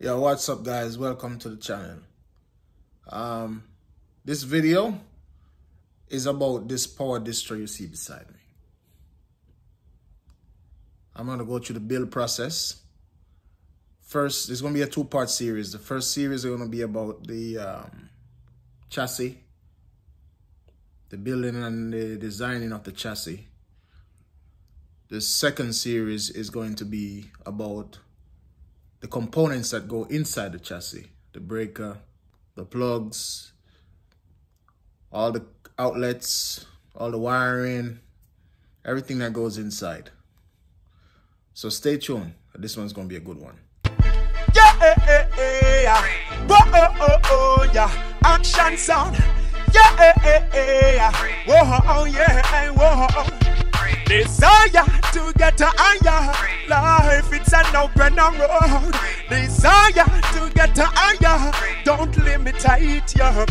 Yo, what's up guys? Welcome to the channel. This video is about this power distro you see beside me. I'm going to go through the build process. First, there's going to be a two-part series. The first series is going to be about the chassis, the building and the designing of the chassis. The second series is going to be about the components that go inside the chassis, the breaker, the plugs, all the outlets, all the wiring, everything that goes inside. So stay tuned. This one's going to be a good one. Yeah, yeah, action sound. Yeah, whoa, yeah, whoa. Desire to get to higher life, it's an open road. Desire to get to higher, don't limit it, yeah.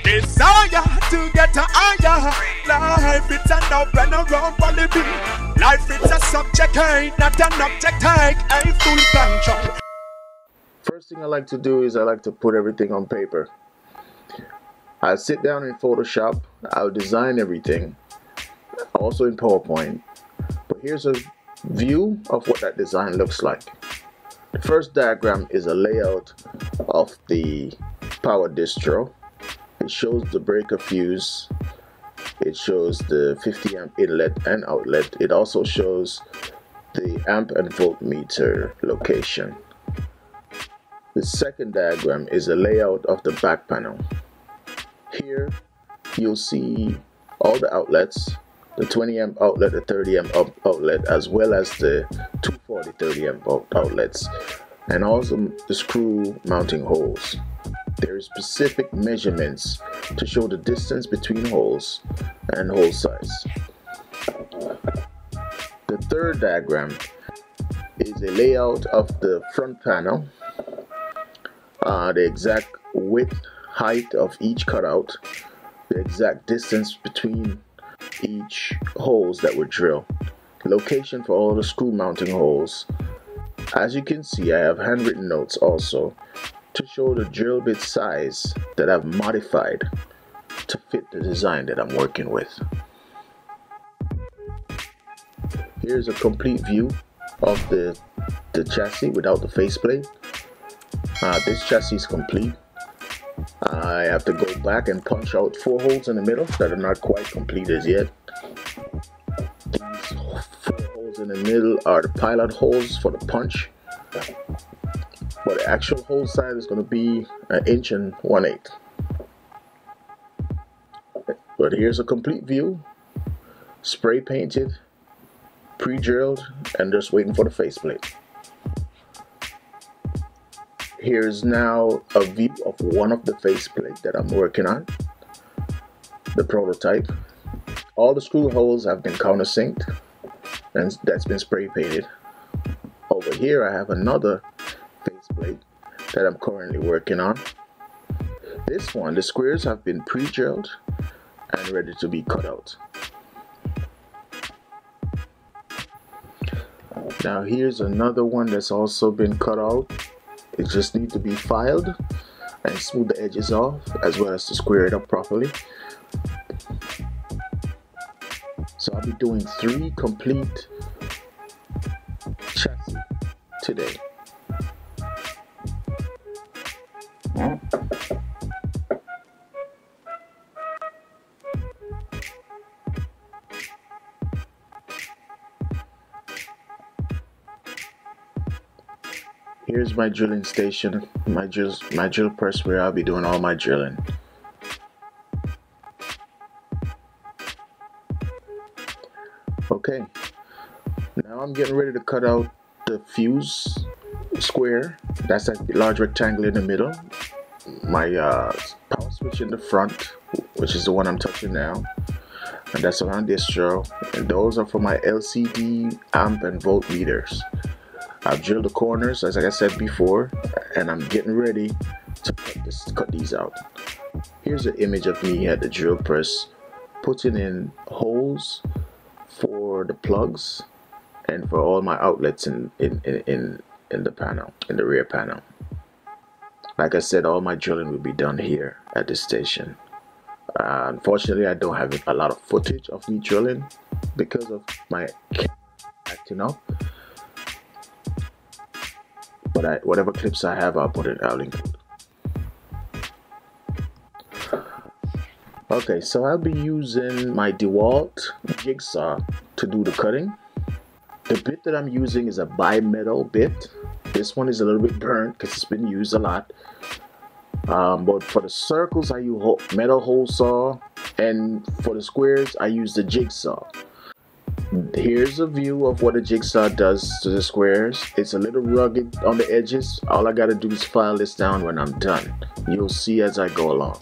Desire to get to higher life, it's an open road. Life it's a subject, not an object, a full control. First thing I like to do is I like to put everything on paper. I'll sit down in Photoshop, I'll design everything, also in PowerPoint. But here's a view of what that design looks like. The first diagram is a layout of the power distro. It shows the breaker fuse. It shows the 50 amp inlet and outlet. It also shows the amp and voltmeter location. The second diagram is a layout of the back panel. Here you'll see all the outlets, the 20 amp outlet, the 30 amp outlet, as well as the 240 30 amp outlets, and also the screw mounting holes. There are specific measurements to show the distance between holes and hole size. The third diagram is a layout of the front panel, the exact width, height of each cutout, the exact distance between each holes that were drilled, location for all the screw mounting holes. As you can see, I have handwritten notes also to show the drill bit size that I've modified to fit the design that I'm working with. Here's a complete view of the chassis without the faceplate. This chassis is complete. I have to go back and punch out 4 holes in the middle that are not quite complete as yet. These 4 holes in the middle are the pilot holes for the punch, but the actual hole size is going to be 1 inch and 1/8. But here's a complete view, spray painted, pre-drilled, and just waiting for the faceplate. Here's now a view of one of the faceplate that I'm working on, the prototype. All the screw holes have been countersinked and that's been spray painted. Over here I have another faceplate that I'm currently working on. This one, the squares have been pre-drilled and ready to be cut out. Now here's another one that's also been cut out. It just needs to be filed and smooth the edges off, as well as to square it up properly. So I'll be doing 3 complete chassis today. Here's my drilling station, my drill press where I'll be doing all my drilling. Okay, now I'm getting ready to cut out the fuse square. That's that large rectangle in the middle. My power switch in the front, which is the one I'm touching now, and that's on Distro. And those are for my LCD amp and voltmeters. I've drilled the corners, as I said before, and I'm getting ready to cut these out. Here's an image of me at the drill press putting in holes for the plugs and for all my outlets in in the panel, in the rear panel. Like I said, all my drilling will be done here at this station. Unfortunately, I don't have a lot of footage of me drilling because of my camera acting up. But whatever clips I have, I'll include. Okay, so I'll be using my DeWalt jigsaw to do the cutting. The bit that I'm using is a bimetal bit. This one is a little bit burnt because it's been used a lot. But for the circles, I use metal hole saw, and for the squares, I use the jigsaw. Here's a view of what a jigsaw does to the squares. It's a little rugged on the edges. All I gotta do is file this down when I'm done. You'll see as I go along.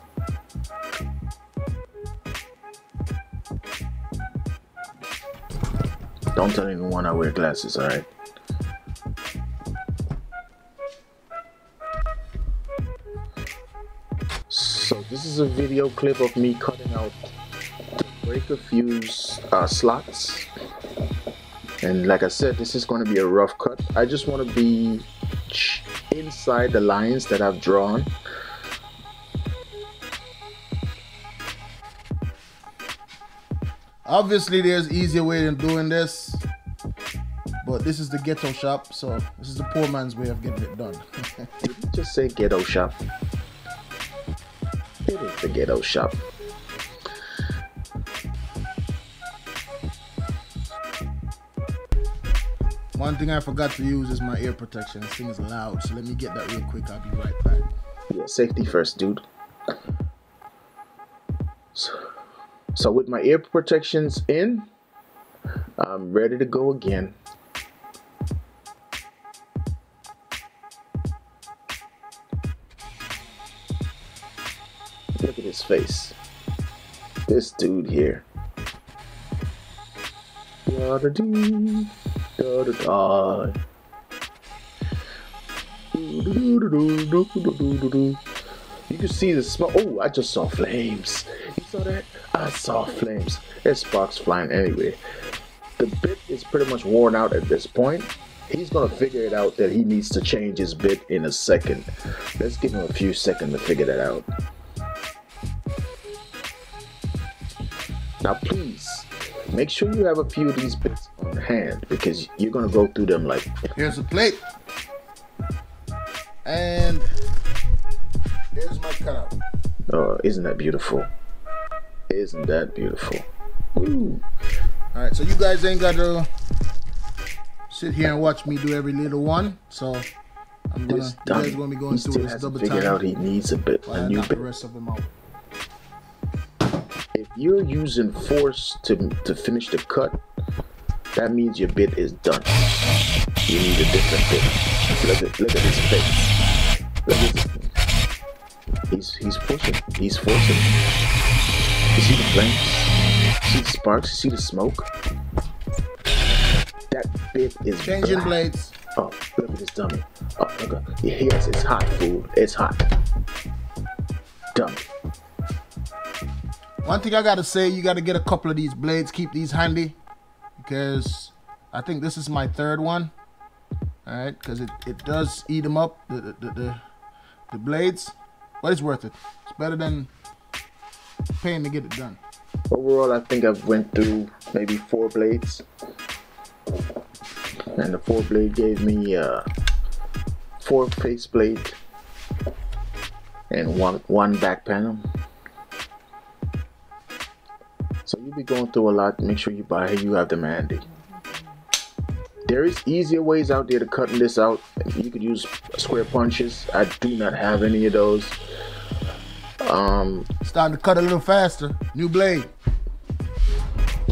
Don't tell anyone I wear glasses, alright? So this is a video clip of me cutting out to break a few slots. And like I said, this is going to be a rough cut. I just want to be inside the lines that I've drawn. Obviously, there's easier way than doing this, but this is the ghetto shop, so this is the poor man's way of getting it done. Did you just say ghetto shop? It is the ghetto shop. One thing I forgot to use is my ear protection. This thing is loud, so let me get that real quick. I'll be right back. Yeah, safety first, dude. So with my ear protections in, I'm ready to go again. Look at his face. This dude here. Da-da-dee, da-da-da. You can see the smoke. Oh, I just saw flames. You saw that? I saw flames. There's sparks flying anyway. The bit is pretty much worn out at this point. He's gonna figure it out that he needs to change his bit in a second. Let's give him a few seconds to figure that out. Now please, make sure you have a few of these bits on hand because you're gonna go through them like... Here's a plate. And here's my cutout. Oh, isn't that beautiful? Isn't that beautiful? Woo. Alright, so you guys ain't got to sit here and watch me do every little one. So I'm gonna, you guys gonna be going through this double time. Figured out he needs a bit, a new bit. The rest of them out. If you're using force to finish the cut, that means your bit is done. You need a different bit. Look at his face. Look at his, he's pushing. He's forcing. You see the flames? You see the sparks? You see the smoke? That bit is changing black. blades. Oh, look at this dummy. Oh, look. Yes, it's hot, fool. It's hot. Dummy. One thing I gotta say, you gotta get a couple of these blades. Keep these handy because I think this is my third one. All right, because it does eat them up, the blades, but it's worth it. It's better than paying to get it done. Overall, I think I've went through maybe 4 blades, and the 4 blade gave me 4 face blade and one back panel. So you'll be going through a lot. Make sure you have them handy. There is easier ways out there to cutting this out. You could use square punches. I do not have any of those. Starting to cut a little faster. New blade.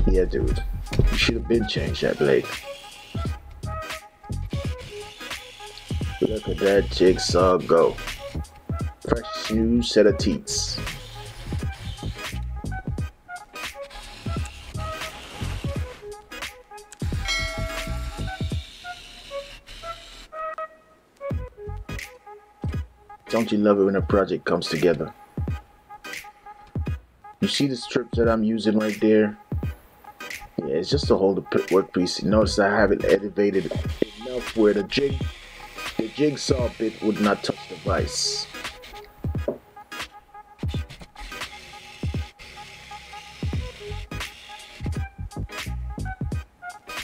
Yeah, dude. You should have been changed that blade. Look at that jigsaw go. Fresh new set of teats. Don't you love it when a project comes together? You see the strips that I'm using right there? Yeah, it's just to hold the workpiece. Notice I have it elevated enough where the jig the jigsaw bit would not touch the vise.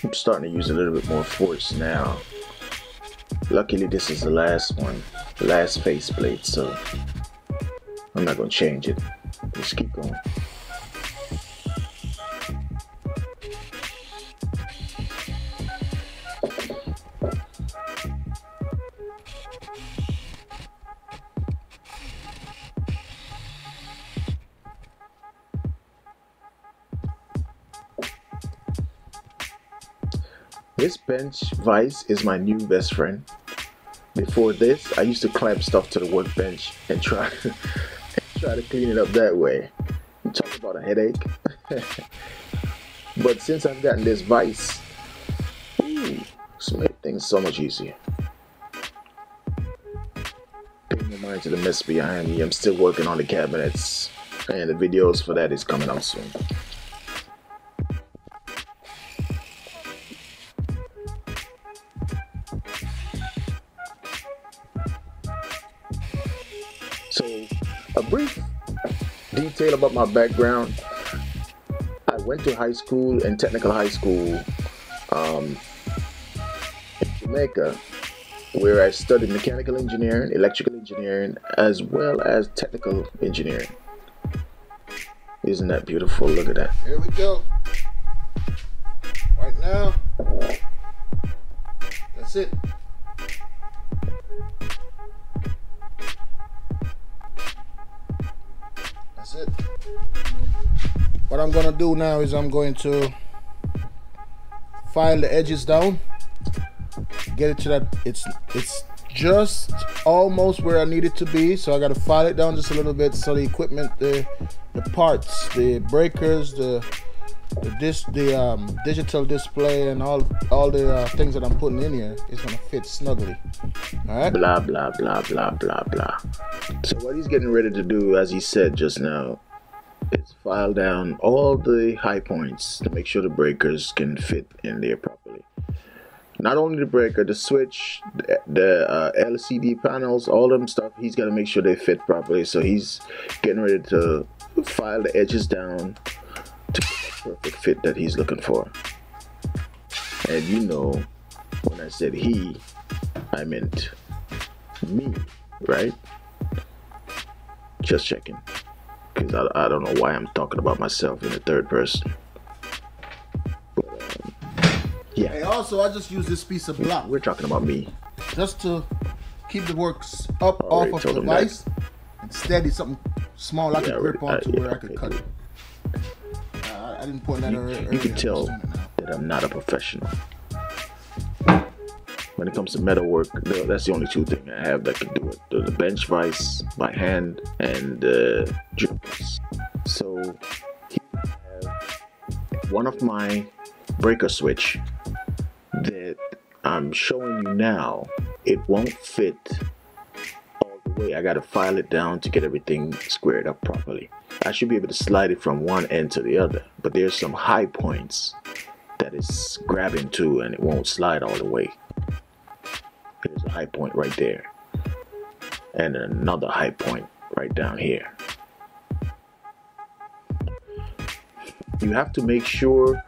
I'm starting to use a little bit more force now. Luckily this is the last one, the last faceplate, so I'm not going to change it. Just keep going. This bench vise is my new best friend. Before this, I used to clamp stuff to the workbench and try to clean it up that way. You talk about a headache. But since I've gotten this vise, it's made things so much easier. Pay no mind to the mess behind me. I'm still working on the cabinets, and the videos for that is coming out soon. So, a brief detail about my background. I went to high school and technical high school in Jamaica, where I studied mechanical engineering, electrical engineering, as well as technical engineering. Isn't that beautiful? Look at that. Here we go. Right now. That's it. That's it. What I'm gonna do now is I'm going to file the edges down, get it to that it's just almost where I need it to be, so I got to file it down just a little bit so the equipment, the parts, the breakers, the digital display, and all the things that I'm putting in here is gonna fit snugly. All right. Blah blah blah blah blah blah. So what he's getting ready to do, as he said just now, is file down all the high points to make sure the breakers can fit in there properly. Not only the breaker, the switch, the LCD panels, all them stuff, he's got to make sure they fit properly. So he's getting ready to file the edges down to get that perfect fit that he's looking for. And you know, when I said he, I meant me, right? Just checking, because I don't know why I'm talking about myself in the third person. But yeah. Hey, also, I just use this piece of block. We're talking about me. Just to keep the works up off of the vise and steady, something small I could grip onto where I could cut it. I didn't point that earlier. You can tell that I'm not a professional. When it comes to metal work, that's the only two things I have that can do it. The bench vise by hand and the drill press. So here I have one of my breaker switch that I'm showing you now. It won't fit all the way. I got to file it down to get everything squared up properly. I should be able to slide it from one end to the other, but there's some high points that it's grabbing to and it won't slide all the way. There's a high point right there and another high point right down here. You have to make sure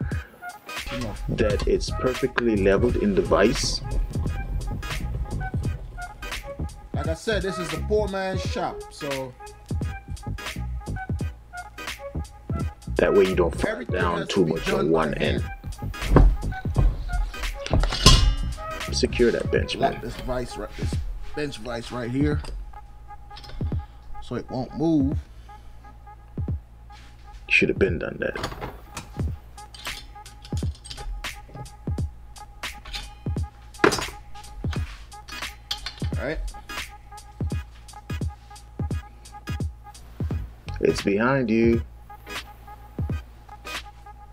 that it's perfectly leveled in the vise. Like I said, this is the poor man's shop, so that way you don't fall down too much on one end. Secure that bench, man. This bench vise right here, so it won't move. Should have been done that. All right. It's behind you.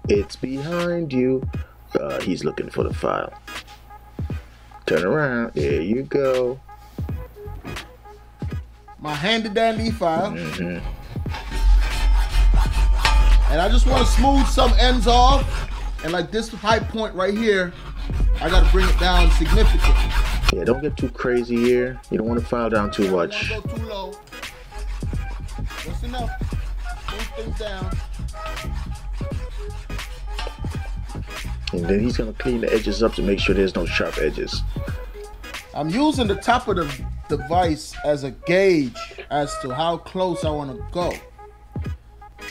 It's behind you. He's looking for the file. Turn around. There you go. My handy dandy file. Mm-hmm. And I just want to smooth some ends off. And like this high point right here, I got to bring it down significantly. Yeah, don't get too crazy here. You don't want to file down too much. Don't go too low. Just enough. Move things down. And then he's gonna clean the edges up to make sure there's no sharp edges. I'm using the top of the device as a gauge as to how close I want to go.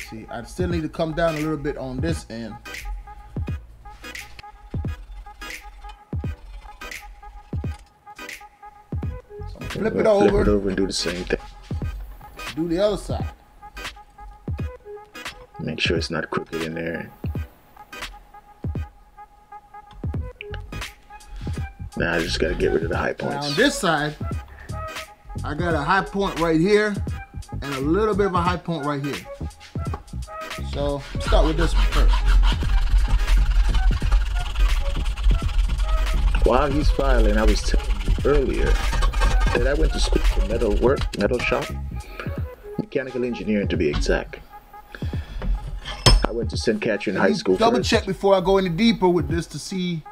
See, I still need to come down a little bit on this end. So flip it over. Flip it over and do the same thing. Do the other side. Make sure it's not crooked in there. Now I just gotta get rid of the high points. Now on this side, I got a high point right here and a little bit of a high point right here. So start with this one first. While he's filing, I was telling you earlier that I went to school for metal shop, mechanical engineering to be exact. I went to St. Catherine High School Double first. check before I go any deeper with this to see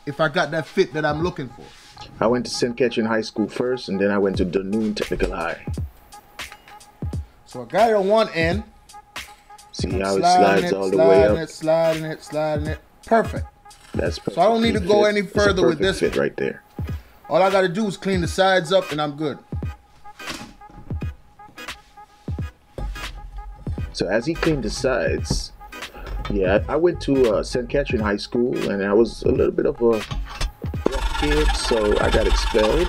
if I got that fit that I'm looking for. I went to St. Catherine High School first, and then I went to Distro Technical High. So I got it on one end. See how it slides all the way up? Sliding it. Perfect. That's perfect. So I don't need to go any further with this fit right there. All I got to do is clean the sides up and I'm good. So as he cleaned the sides, yeah, I went to St. Catherine High School, and I was a little bit of a rough kid, so I got expelled,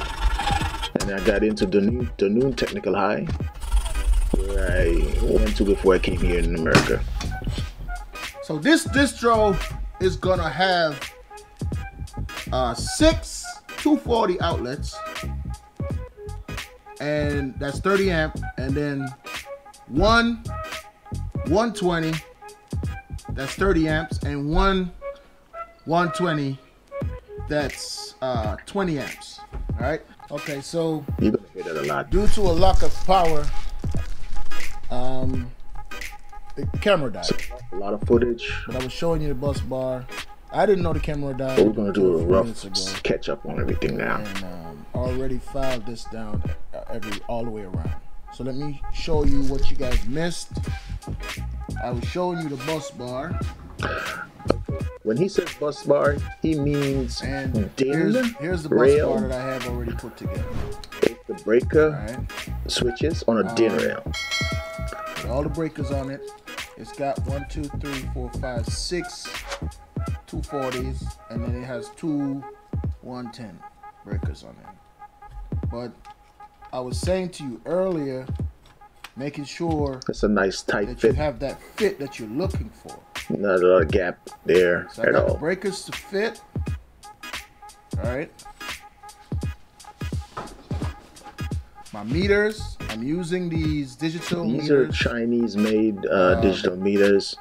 and I got into Distro Technical High, where I went to before I came here in America. So this distro is gonna have 6 240 outlets, and that's 30 amp, and then one 120, that's 30 amps, and one 120, that's 20 amps. All right. Okay. So you're gonna hear that a lot. Due to a lack of power, the camera died. So, a lot of footage. But I was showing you the bus bar. I didn't know the camera died. But we're gonna do a rough ago. catch up on everything now. And already filed this down all the way around. So let me show you what you guys missed. I was showing you the bus bar. When he says bus bar, he means and DIN here's the bus rail. bar that I have already put together. It's the breaker switches on a DIN rail. With all the breakers on it. It's got 1, 2, 3, 4, 5, 6 240s, and then it has 2 110 breakers on it. But I was saying to you earlier, making sure it's a nice tight that fit. You have that fit that you're looking for. Not a lot of gap there so at I got all. The breakers to fit. All right. My meters, I'm using these digital meters. These are Chinese-made digital meters.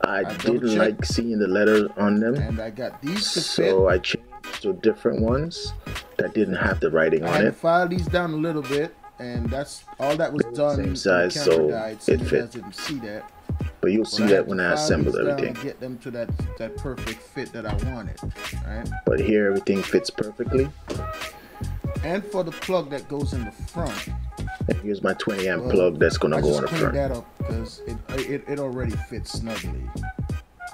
I didn't like seeing the letter on them. And I got these to fit. So I changed to different ones that didn't have the writing on it. I filed these down a little bit, and that's all that was done. Same size, so it fit. You guys didn't see that. But you'll see that when I assemble everything. Get them to that perfect fit that I wanted, right? But here everything fits perfectly. And for the plug that goes in the front. And here's my 20 amp plug that's gonna go in the front. I just cleaned that up because it already fits snugly.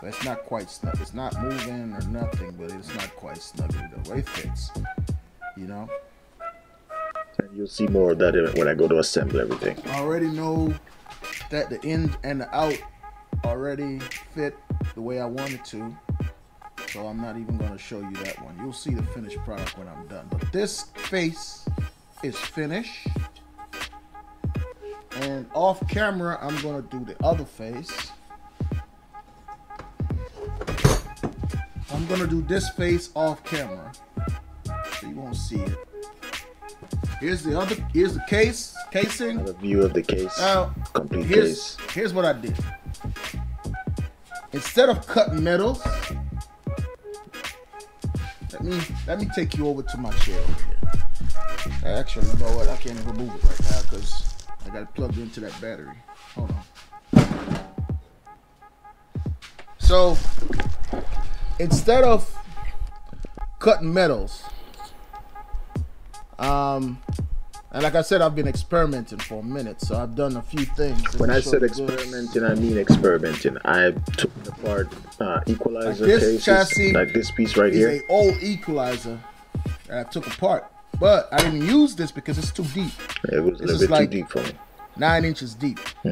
But it's not quite snug. It's not moving or nothing, but it's not quite snugly the way it fits. You know. And you'll see more of that when I go to assemble everything. I already know that the in and the out already fit the way I wanted to. So I'm not even going to show you that one. You'll see the finished product when I'm done. But this face is finished. And off camera, I'm going to do the other face. I'm going to do this face off camera. So you won't see it. Here's the casing. Another view of the case. Complete case. Here's what I did. Instead of cutting metals, let me take you over to my chair over here. Actually, you know what? I can't even move it right now because I got it plugged into that battery. Hold on. So instead of cutting metals, And like I said, I've been experimenting for a minute, so I've done a few things. When I said experimenting, I mean experimenting. I took apart equalizer cases, chassis like this piece right here. It's an old equalizer that I took apart, but I didn't use this because it's too deep. It was a little bit too deep for me. 9 inches deep. I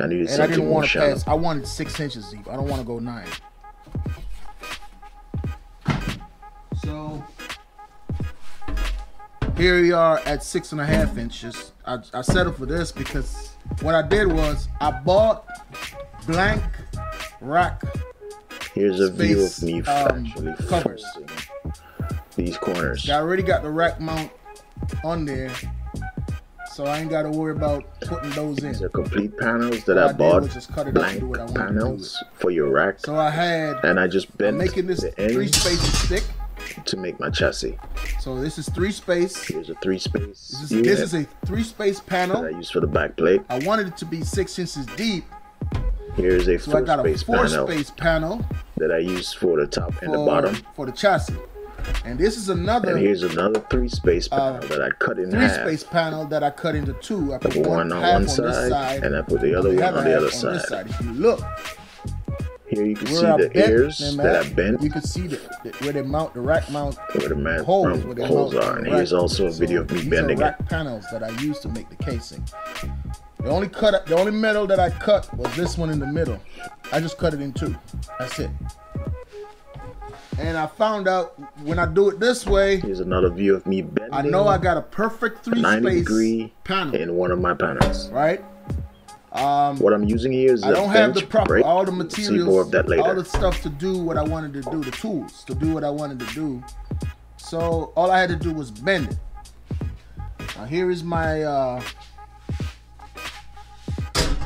needed and I didn't want to shallow. pass. I wanted 6 inches deep. I don't want to go 9. So here we are at 6.5 inches. I settled for this because what I did was I bought blank rack. Here's a view of me actually covers. These corners. I already got the rack mount on there, so I ain't got to worry about putting those in. These are complete panels that I bought. Just cut it up and do what I wanted panels to do for your rack. So I had, and I just bent making this the ends 3 spaces thick to make my chassis. So this is 3 space. Here's a 3 space. This is a 3 space panel that I use for the back plate. I wanted it to be 6 inches deep. Here's a 4 I got a 4 panel space panel that I use for the top and the bottom for the chassis. And this is another. And here's another 3 space panel that I cut in half. 3 space panel that I cut into 2. I put one on one side, and I put the other one on the other side. If you look, here you can see the ears that I bent. You can see where they mount the rack mount, where the holes are. And here's also a video of me bending it. Rack panels that I used to make the casing. The only metal that I cut was this one in the middle. I just cut it in 2. That's it. And I found out when I do it this way. Here's another view of me bending. I know I got a perfect 3 space panel in one of my panels. Right. What I'm using here is I don't have the proper brake. all the materials, see more of that later. all the stuff to do what I wanted to do, the tools to do what I wanted to do. So all I had to do was bend it. Now here is my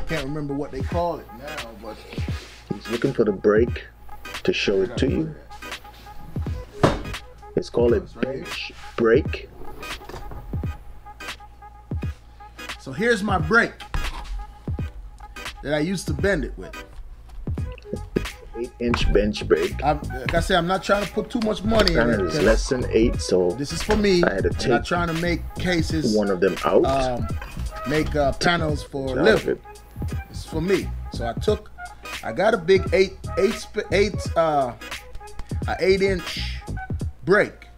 can't remember what they call it now, but he's looking for the brake to show it to you. It's called a bench brake. So here's my brake that I used to bend it with. 8-inch bench brake. Like I said, I'm not trying to put too much money in it. It's less than 8, so this is for me. I had to take I'm not trying to make cases. One of them out. Make panels for living. It's for me. So I got a big 8-inch brake.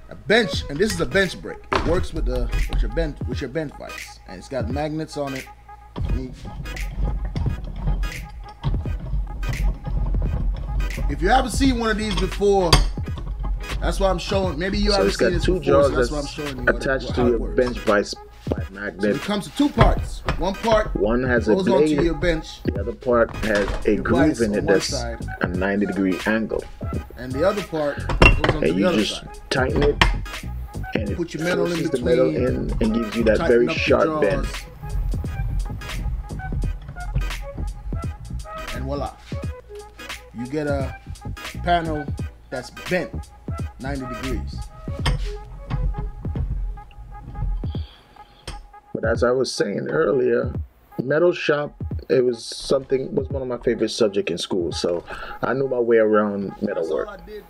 A bench, and this is a bench brake. It works with your bench vise, and it's got magnets on it. If you haven't seen one of these before, that's why I'm showing. Maybe you haven't seen this before. So that's why I'm showing you attached to your bench vise by magnet. So it comes to 2 parts. One has a goes blade. onto your bench. The other part has a groove in it that's a 90-degree angle. And the other part goes onto the other side. And you just tighten it, and put your metal in between, the metal in and gives you that very sharp bend. And voila, you get a panel that's bent 90 degrees. But as I was saying earlier, metal shop, was one of my favorite subjects in school, so I knew my way around metal work. That's all I did.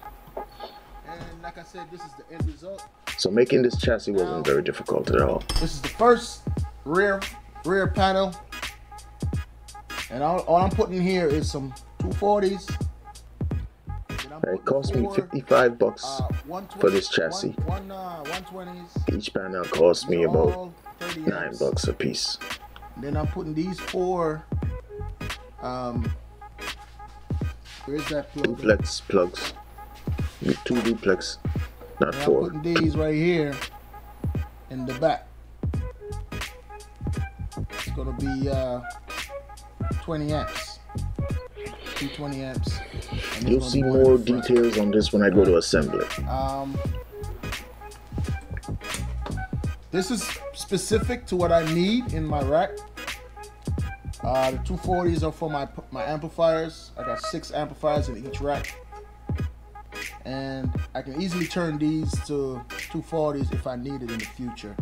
And like I said, this is the end result. So making this chassis wasn't very difficult at all. This is the first rear panel, and all I'm putting here is some 240s. It cost me $55 for this chassis. 120s. Each panel cost me about $9 a piece. Then I'm putting these 4 where's that plug? Duplex plugs. 2 duplex, not 4. I'm putting these right here in the back. It's gonna be 20 amps. 220 amps. You'll see more details on this when I go to assemble it. This is specific to what I need in my rack. The 240s are for my amplifiers. I got 6 amplifiers in each rack. And I can easily turn these to 240s if I need it in the future.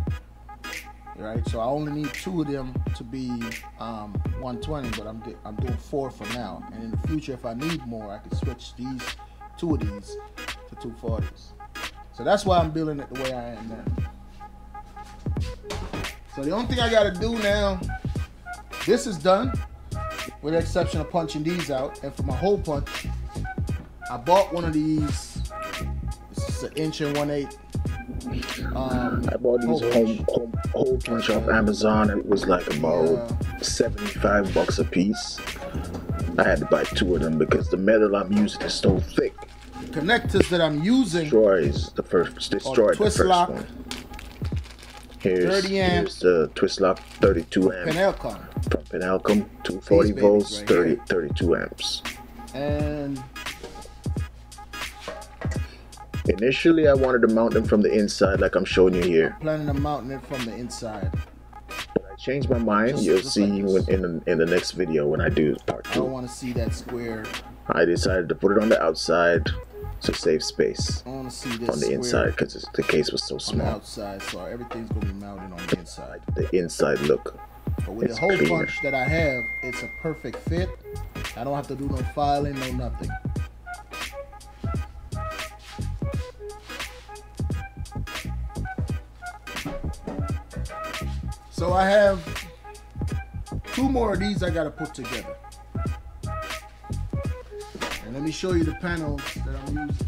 Right, so I only need 2 of them to be 120, but I'm doing 4 for now. And in the future, if I need more, I can switch 2 of these to 240s. So that's why I'm building it the way I am now. So the only thing I gotta do now, this is done, with the exception of punching these out. And for my hole punch, I bought one of these. This is an 1 1/8. I bought these hole punch off Amazon. It was like about $75 a piece. I had to buy 2 of them because the metal I'm using is so thick. The connectors that I'm using destroys the first lock, one. Here's 30 amp, here's the twist lock, 32 amp. Penelcom. From Penelcom, 240 volts, right 32 amps. And initially, I wanted to mount them from the inside, like I'm showing you here. Planning on mounting it from the inside. But I changed my mind. You'll see like in the next video when I do part 2. I don't want to see that square. I decided to put it on the outside to save space. I want to see this on the inside because the case was so small. On the outside, so everything's gonna be mounted on the inside. The inside look. But with the hole punch that I have, it's a perfect fit. I don't have to do no filing, no nothing. So I have 2 more of these I gotta put together. And let me show you the panels that I'm using.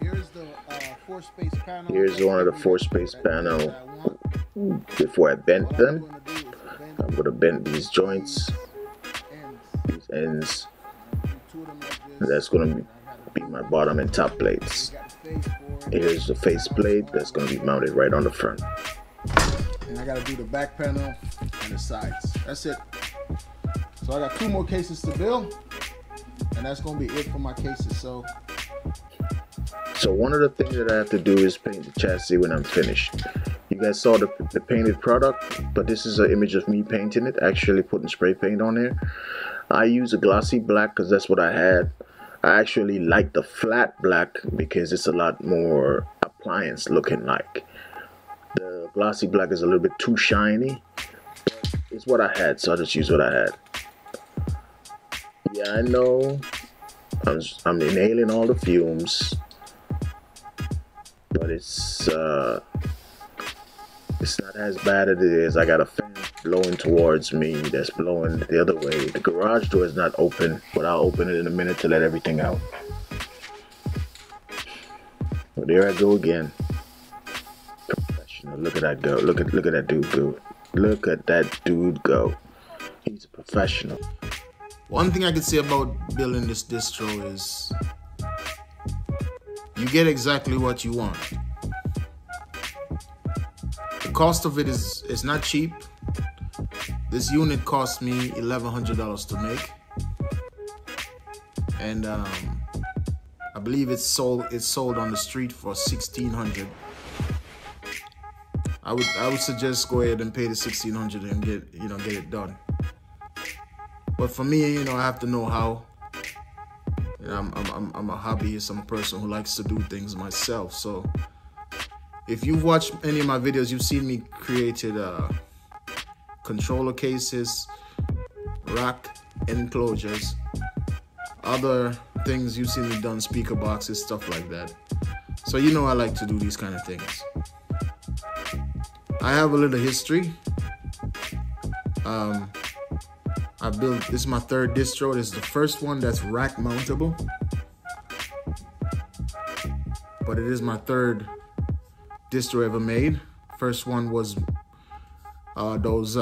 Here's the 4-space panel. Here's one of the 4-space panel. Before I bent them, I'm gonna bend these joints, these ends. That's gonna be my bottom and top plates. Here's the face plate that's gonna be mounted right on the front. And I gotta do the back panel and the sides. That's it. So I got 2 more cases to build, and that's gonna be it for my cases. So one of the things that I have to do is paint the chassis when I'm finished. You guys saw the painted product, but this is an image of me painting it, actually putting spray paint on there. I use a glossy black because that's what I had. I actually like the flat black because it's a lot more appliance looking like. The glossy black is a little bit too shiny. It's what I had, so I just use what I had. Yeah, I know I'm inhaling all the fumes, but it's not as bad as it is. I got a fan blowing towards me that's blowing the other way. The garage door is not open, but I'll open it in a minute to let everything out. Well, there I go again. Professional. Look at that go. Look at that dude go. Look at that dude go. He's a professional. One thing I can say about building this distro is you get exactly what you want. The cost of it is not cheap. This unit cost me $1,100 to make, and I believe it's sold on the street for $1,600. I would suggest go ahead and pay the $1,600 and get it done. But for me, I have to know how. I'm a hobbyist. I'm a person who likes to do things myself. So if you've watched any of my videos, you've seen me created controller cases, rack enclosures, other things you've seen me done, speaker boxes, stuff like that. So I like to do these kind of things. I have a little history. I built, this is my 3rd distro. This is the first one that's rack mountable, but it is my 3rd distro ever made. First one was those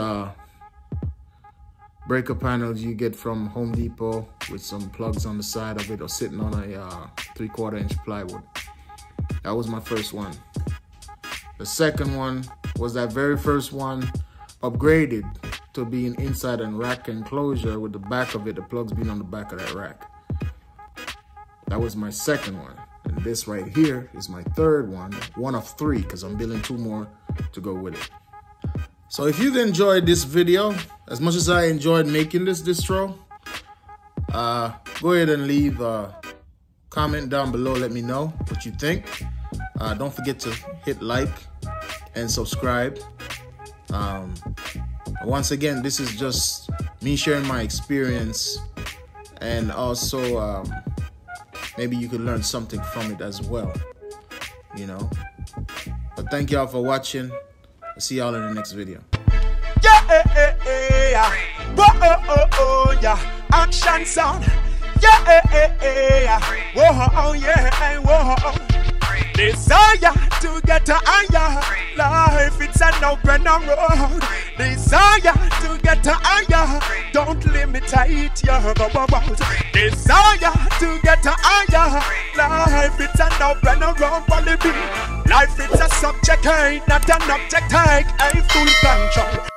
breaker panels you get from Home Depot with some plugs on the side of it or sitting on a 3/4 inch plywood. That was my first one. The second one was that very first one upgraded to being inside a rack enclosure with the back of it, the plugs being on the back of that rack. That was my second one. And this right here is my 3rd one of 3, because I'm building 2 more to go with it. So if you've enjoyed this video as much as I enjoyed making this distro, go ahead and leave a comment down below. Let me know what you think. Don't forget to hit like and subscribe. Once again, this is just me sharing my experience, and also maybe you could learn something from it as well, you know. But thank y'all for watching. I'll see y'all in the next video. Yeah, whoa, yeah, action sound. Yeah, whoa, yeah, whoa. Desire to get to higher life, it's an open road. Desire to get to higher, don't limit it, yeah, go about. Desire to get to higher life, it's an open road. Life, it's a subject, ain't not an object, take a full control.